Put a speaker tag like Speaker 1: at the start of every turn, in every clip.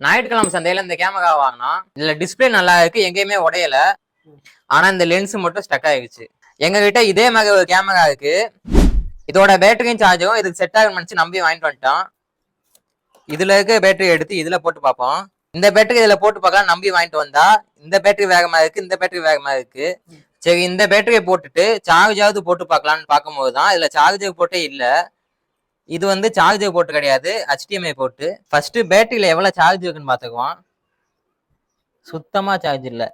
Speaker 1: ஞாயிற்றுக்கிழமை சந்தையில இந்த கேமரா வாங்கினா இதுல டிஸ்பிளே நல்லா இருக்கு, எங்கேயுமே உடையல. ஆனா இந்த லென்ஸ் மட்டும் ஸ்டக் ஆயிடுச்சு. எங்க கிட்ட இதே மாதிரி ஒரு கேமரா இருக்கு. இதோட பேட்டரியும் சார்ஜரும் இதுக்கு செட் ஆகும் நினைச்சு நம்பி வாங்கிட்டு வந்துட்டோம். இதுல இருக்க பேட்டரி எடுத்து இதுல போட்டு பார்ப்போம். இந்த பேட்டரி இதுல போட்டு பார்க்கலாம் நம்பி வாங்கிட்டு வந்தா இந்த பேட்டரி வேகமா இருக்கு, இந்த பேட்டரி வேகமா இருக்கு. சரி, இந்த பேட்டரியை போட்டுட்டு சார்ஜாவது போட்டு பார்க்கலாம்னு பார்க்கும்போதுதான் இதுல சார்ஜர் போட்டே இல்ல. இது வந்து சார்ஜர் போட்டு கிடையாது, HDMI போட்டு. ஃபர்ஸ்ட் பேட்டரியில எவ்வளவு சார்ஜ் இருக்குன்னு பாத்துக்குவோம். சுத்தமா சார்ஜ் இல்ல.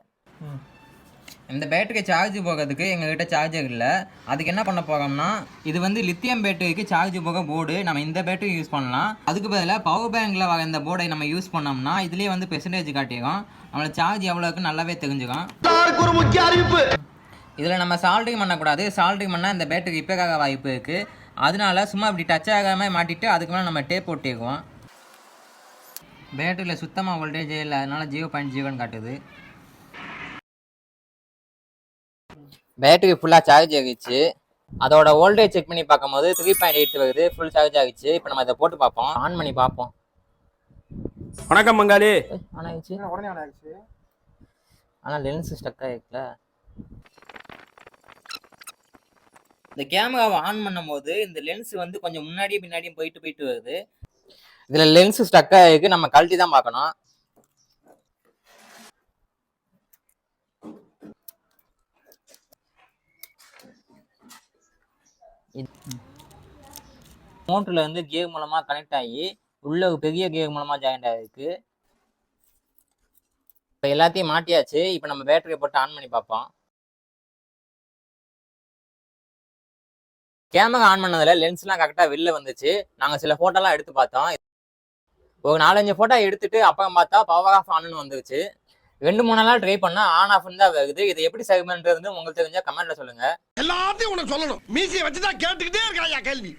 Speaker 1: இந்த பேட்டரி சார்ஜ் போகிறதுக்கு எங்ககிட்ட சார்ஜர் இல்லை. அதுக்கு என்ன பண்ண போறோம்னா, இது வந்து லித்தியம் பேட்டரிக்கு சார்ஜ் போக போர்டு. நம்ம இந்த பேட்டரி யூஸ் பண்ணலாம். அதுக்கு பதிலாக பவர் பேங்க்ல வர இந்த போர்டை நம்ம யூஸ் பண்ணோம்னா இதுலயே வந்து பெர்சன்டேஜ் காட்டிடும். நம்மளோட சார்ஜ் எவ்வளோ இருக்குன்னு நல்லாவே தெரிஞ்சுக்கும்.
Speaker 2: ஒரு முக்கிய அறிவிப்பு.
Speaker 1: இதுல நம்ம சால்ட்ரிங் பண்ணக்கூடாது. சால்ட்ரிங் பண்ணால் இந்த பேட்டரி ரிப்பேர் ஆக வாய்ப்பு இருக்கு. அதனால சும்மா இப்படி டச் ஆகாம மாட்டிட்டு அதுக்கு மேலே நம்ம டேப் போட்டிக்குவோம். பேட்டரியில் சுத்தமாக வோல்டேஜே இல்லை, அதனால 0.0 காட்டுது. பேட்டரி ஃபுல்லாக சார்ஜ் ஆகிடுச்சு. அதோட வோல்டேஜ் செக் பண்ணி பார்க்கும்போது 3.8 வருது. ஃபுல் சார்ஜ் ஆகிடுச்சு. இப்போ நம்ம இதை போட்டு பார்ப்போம், ஆன் பண்ணி பார்ப்போம்.
Speaker 3: வணக்கம் மங்காளி.
Speaker 1: ஆன் ஆயிடுச்சு.
Speaker 4: உடனே ஆன் ஆயிடுச்சு.
Speaker 1: ஆனால் லென்ஸ் ஸ்டக் ஆகிருக்குல. இந்த கேமராவை ஆன் பண்ணும் போது இந்த லென்ஸ் வந்து கொஞ்சம் முன்னாடியும் பின்னாடியும் போயிட்டு வருது. இதுல லென்ஸ் ஸ்டக் ஆகிருக்கு, நம்ம கழட்டி தான் பார்க்கணும். மோட்டர்ல வந்து கியர் மூலமா கனெக்ட் ஆகி உள்ள ஒரு பெரிய கியர் மூலமா ஜாயிண்ட் ஆகிருக்கு. இப்போ எல்லாத்தையும் மாட்டியாச்சு. இப்போ நம்ம பேட்டரியை போட்டு ஆன் பண்ணி பார்ப்போம். கேமரா ஆன் பண்ணதுல லென்ஸ்லாம் கரெக்டாக வெளில வந்துச்சு. நாங்கள் சில ஃபோட்டோலாம் எடுத்து பார்த்தோம். ஒரு 4-5 ஃபோட்டோ எடுத்துட்டு அப்புறம் பார்த்தா பவர் ஆஃப் ஆன்னு வந்துருச்சு. 2-3 நாள் ட்ரை பண்ணா ஆன் ஆஃப் தான் வருது. இது எப்படி சரி பண்றது உங்களுக்கு தெரிஞ்சா கமெண்ட்ல சொல்லுங்க.
Speaker 2: எல்லாத்தையும் உனக்கு சொல்லணும். மீசியை வச்சுதான் கேட்டுக்கிட்டே இருக்காயா கேள்வி.